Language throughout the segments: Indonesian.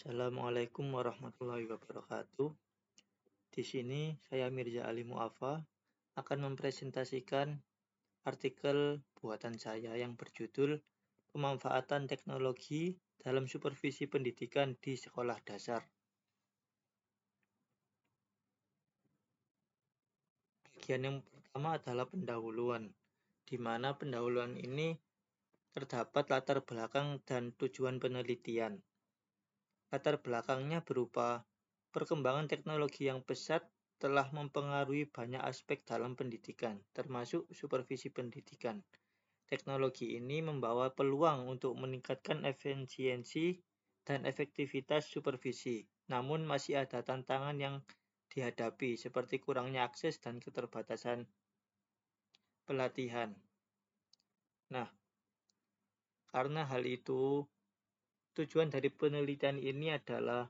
Assalamualaikum warahmatullahi wabarakatuh. Di sini saya Mirza Ali Muafa akan mempresentasikan artikel buatan saya yang berjudul Pemanfaatan Teknologi dalam Supervisi Pendidikan di Sekolah Dasar. Bagian yang pertama adalah pendahuluan, di mana pendahuluan ini terdapat latar belakang dan tujuan penelitian. Latar belakangnya berupa perkembangan teknologi yang pesat telah mempengaruhi banyak aspek dalam pendidikan, termasuk supervisi pendidikan. Teknologi ini membawa peluang untuk meningkatkan efisiensi dan efektivitas supervisi, namun masih ada tantangan yang dihadapi, seperti kurangnya akses dan keterbatasan pelatihan. Nah, karena hal itu, tujuan dari penelitian ini adalah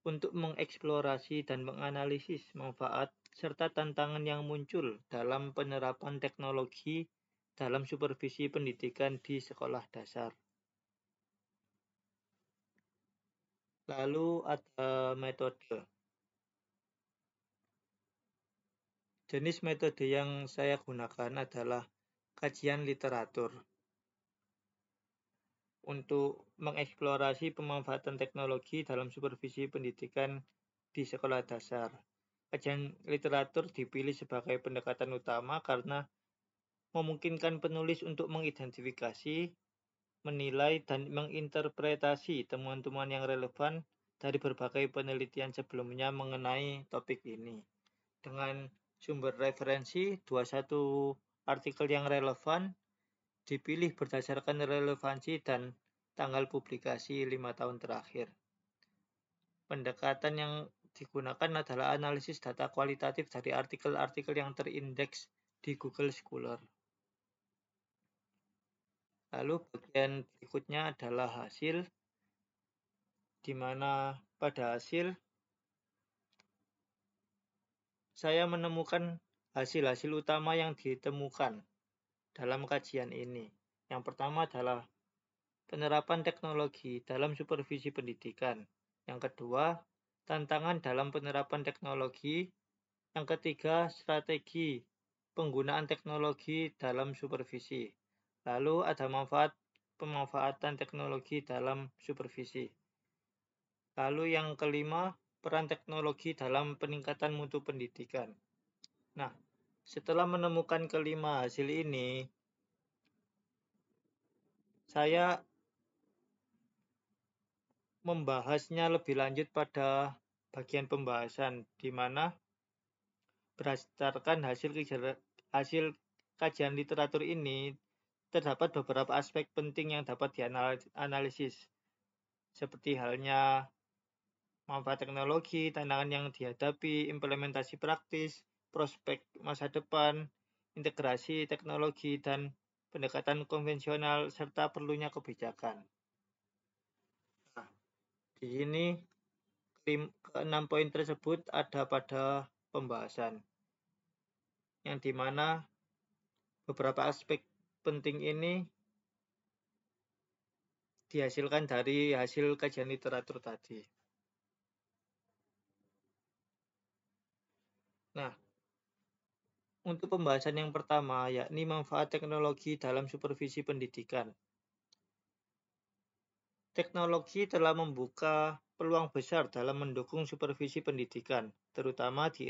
untuk mengeksplorasi dan menganalisis manfaat serta tantangan yang muncul dalam penerapan teknologi dalam supervisi pendidikan di sekolah dasar. Lalu ada metode. Jenis metode yang saya gunakan adalah kajian literatur untuk mengeksplorasi pemanfaatan teknologi dalam supervisi pendidikan di sekolah dasar. Kajian literatur dipilih sebagai pendekatan utama karena memungkinkan penulis untuk mengidentifikasi, menilai, dan menginterpretasi temuan-temuan yang relevan dari berbagai penelitian sebelumnya mengenai topik ini. Dengan sumber referensi 21 artikel yang relevan dipilih berdasarkan relevansi dan tanggal publikasi 5 tahun terakhir. Pendekatan yang digunakan adalah analisis data kualitatif dari artikel-artikel yang terindeks di Google Scholar. Lalu bagian berikutnya adalah hasil, di mana pada hasil saya menemukan hasil-hasil utama yang ditemukan dalam kajian ini. Yang pertama adalah penerapan teknologi dalam supervisi pendidikan. Yang kedua, tantangan dalam penerapan teknologi. Yang ketiga, strategi penggunaan teknologi dalam supervisi. Lalu ada pemanfaatan teknologi dalam supervisi. Lalu yang kelima, peran teknologi dalam peningkatan mutu pendidikan. Nah, setelah menemukan kelima hasil ini, saya membahasnya lebih lanjut pada bagian pembahasan, di mana berdasarkan hasil kajian literatur ini, terdapat beberapa aspek penting yang dapat dianalisis, seperti halnya manfaat teknologi, tantangan yang dihadapi, implementasi praktis, prospek masa depan, integrasi teknologi, dan pendekatan konvensional, serta perlunya kebijakan. Nah, di sini ke-6 poin tersebut ada pada pembahasan, yang dimana beberapa aspek penting ini dihasilkan dari hasil kajian literatur tadi. Nah, untuk pembahasan yang pertama, yakni manfaat teknologi dalam supervisi pendidikan. Teknologi telah membuka peluang besar dalam mendukung supervisi pendidikan, terutama di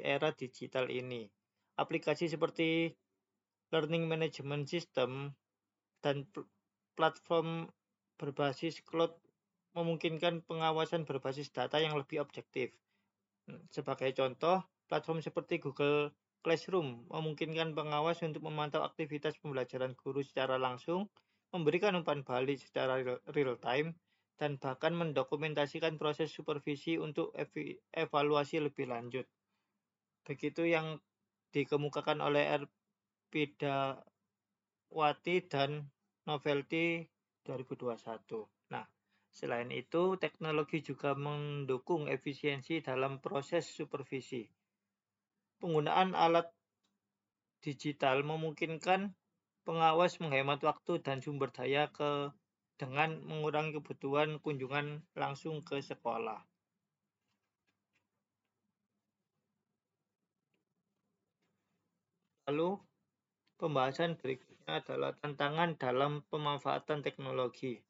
era digital ini. Aplikasi seperti Learning Management System dan platform berbasis cloud memungkinkan pengawasan berbasis data yang lebih objektif. Sebagai contoh, platform seperti Google Classroom memungkinkan pengawas untuk memantau aktivitas pembelajaran guru secara langsung, memberikan umpan balik secara real time, dan bahkan mendokumentasikan proses supervisi untuk evaluasi lebih lanjut. Begitu yang dikemukakan oleh Pidawati dan Novelty 2021. Nah, selain itu, teknologi juga mendukung efisiensi dalam proses supervisi. Penggunaan alat digital memungkinkan pengawas menghemat waktu dan sumber daya dengan mengurangi kebutuhan kunjungan langsung ke sekolah. Lalu, pembahasan berikutnya adalah tantangan dalam pemanfaatan teknologi.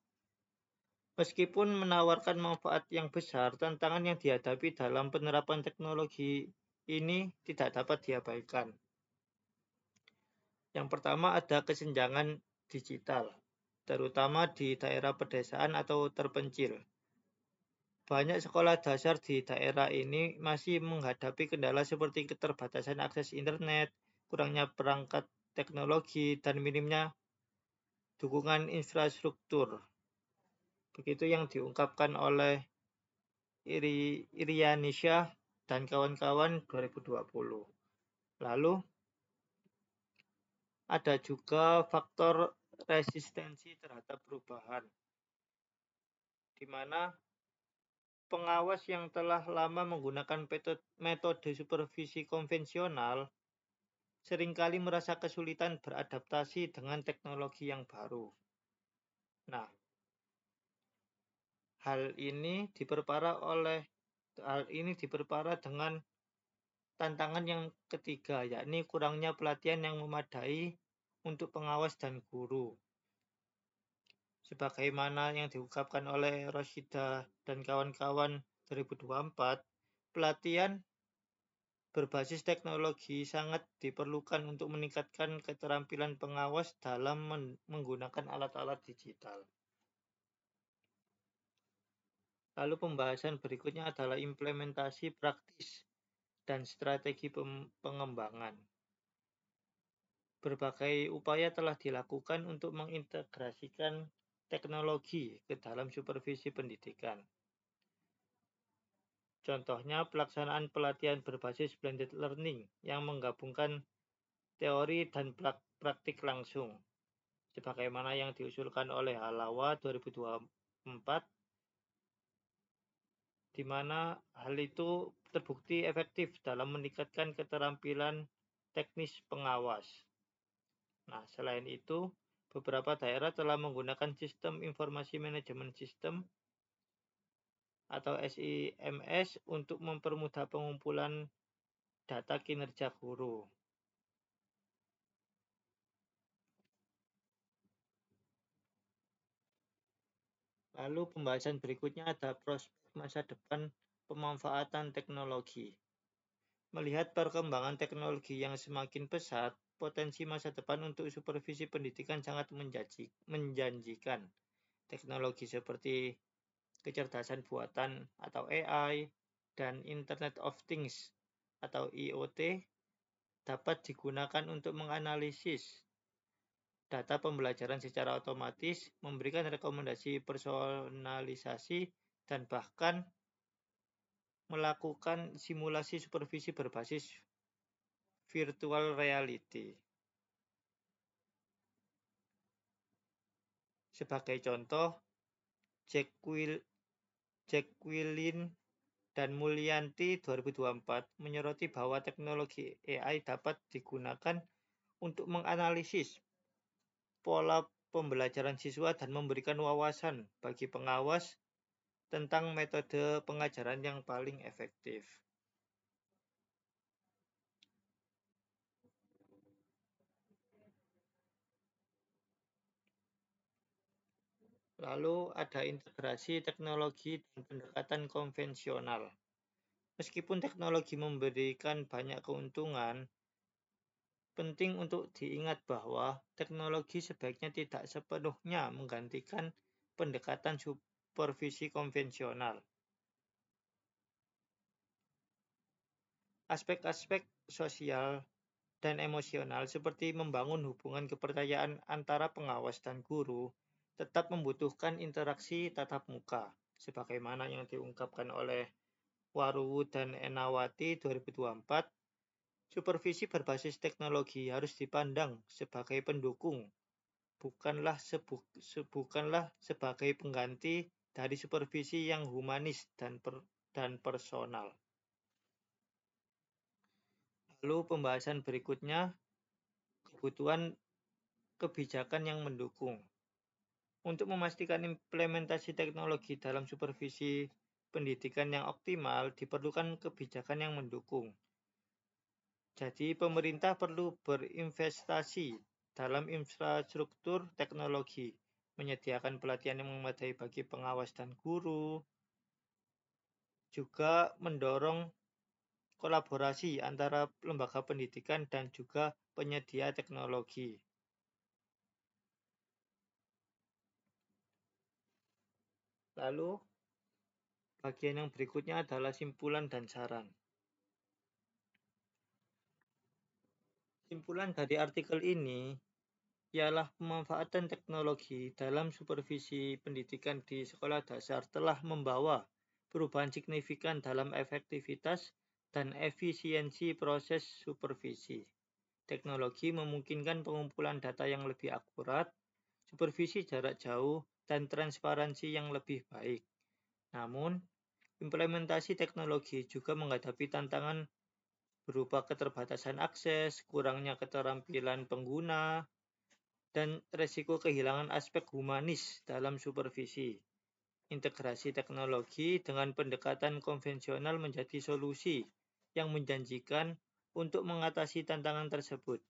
Meskipun menawarkan manfaat yang besar, tantangan yang dihadapi dalam penerapan teknologi ini tidak dapat diabaikan. Yang pertama ada kesenjangan digital, terutama di daerah pedesaan atau terpencil. Banyak sekolah dasar di daerah ini masih menghadapi kendala seperti keterbatasan akses internet, kurangnya perangkat teknologi, dan minimnya dukungan infrastruktur. Begitu yang diungkapkan oleh Irianisha dan kawan-kawan 2020. Lalu ada juga faktor resistensi terhadap perubahan, di mana pengawas yang telah lama menggunakan metode supervisi konvensional seringkali merasa kesulitan beradaptasi dengan teknologi yang baru. Nah, hal ini diperparah dengan tantangan yang ketiga, yakni kurangnya pelatihan yang memadai untuk pengawas dan guru. Sebagaimana yang diungkapkan oleh Roshida dan kawan-kawan 2024, pelatihan berbasis teknologi sangat diperlukan untuk meningkatkan keterampilan pengawas dalam menggunakan alat-alat digital. Lalu pembahasan berikutnya adalah implementasi praktis dan strategi pengembangan. Berbagai upaya telah dilakukan untuk mengintegrasikan teknologi ke dalam supervisi pendidikan. Contohnya pelaksanaan pelatihan berbasis blended learning yang menggabungkan teori dan praktik langsung. Sebagaimana yang diusulkan oleh Halawa 2024, di mana hal itu terbukti efektif dalam meningkatkan keterampilan teknis pengawas. Nah, selain itu, beberapa daerah telah menggunakan sistem informasi manajemen sistem atau SIMS untuk mempermudah pengumpulan data kinerja guru. Lalu pembahasan berikutnya ada prospek masa depan pemanfaatan teknologi. Melihat perkembangan teknologi yang semakin pesat, potensi masa depan untuk supervisi pendidikan sangat menjanjikan. Teknologi seperti kecerdasan buatan atau AI dan Internet of Things atau IoT dapat digunakan untuk menganalisis data pembelajaran secara otomatis, memberikan rekomendasi personalisasi, dan bahkan melakukan simulasi supervisi berbasis virtual reality. Sebagai contoh, Jacqueline dan Mulyanti 2024 menyoroti bahwa teknologi AI dapat digunakan untuk menganalisis pola pembelajaran siswa dan memberikan wawasan bagi pengawas tentang metode pengajaran yang paling efektif. Lalu ada integrasi teknologi dan pendekatan konvensional. Meskipun teknologi memberikan banyak keuntungan, penting untuk diingat bahwa teknologi sebaiknya tidak sepenuhnya menggantikan pendekatan supervisi konvensional. Aspek-aspek sosial dan emosional seperti membangun hubungan kepercayaan antara pengawas dan guru tetap membutuhkan interaksi tatap muka, sebagaimana yang diungkapkan oleh Waruwu dan Enawati 2024. Supervisi berbasis teknologi harus dipandang sebagai pendukung, bukanlah sebagai pengganti dari supervisi yang humanis dan personal. Lalu pembahasan berikutnya, kebutuhan kebijakan yang mendukung. Untuk memastikan implementasi teknologi dalam supervisi pendidikan yang optimal, diperlukan kebijakan yang mendukung. Jadi, pemerintah perlu berinvestasi dalam infrastruktur teknologi, menyediakan pelatihan yang memadai bagi pengawas dan guru, juga mendorong kolaborasi antara lembaga pendidikan dan juga penyedia teknologi. Lalu, bagian yang berikutnya adalah simpulan dan saran. Simpulan dari artikel ini ialah pemanfaatan teknologi dalam supervisi pendidikan di sekolah dasar telah membawa perubahan signifikan dalam efektivitas dan efisiensi proses supervisi. Teknologi memungkinkan pengumpulan data yang lebih akurat, supervisi jarak jauh, dan transparansi yang lebih baik. Namun, implementasi teknologi juga menghadapi tantangan berupa keterbatasan akses, kurangnya keterampilan pengguna, dan resiko kehilangan aspek humanis dalam supervisi. Integrasi teknologi dengan pendekatan konvensional menjadi solusi yang menjanjikan untuk mengatasi tantangan tersebut,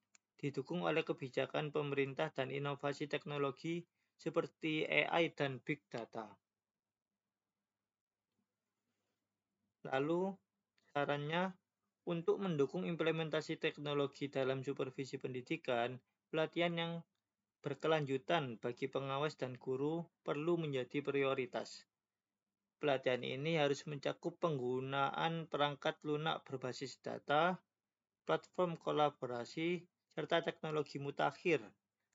didukung oleh kebijakan pemerintah dan inovasi teknologi seperti AI dan Big Data. Lalu, sarannya untuk mendukung implementasi teknologi dalam supervisi pendidikan, pelatihan yang berkelanjutan bagi pengawas dan guru perlu menjadi prioritas. Pelatihan ini harus mencakup penggunaan perangkat lunak berbasis data, platform kolaborasi, serta teknologi mutakhir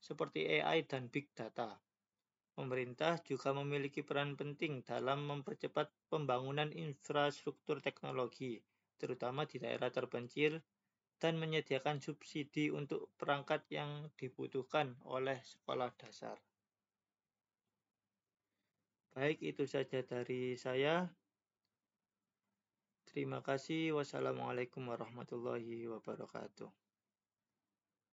seperti AI dan Big Data. Pemerintah juga memiliki peran penting dalam mempercepat pembangunan infrastruktur teknologi, terutama di daerah terpencil, dan menyediakan subsidi untuk perangkat yang dibutuhkan oleh sekolah dasar. Baik, itu saja dari saya. Terima kasih. Wassalamualaikum warahmatullahi wabarakatuh.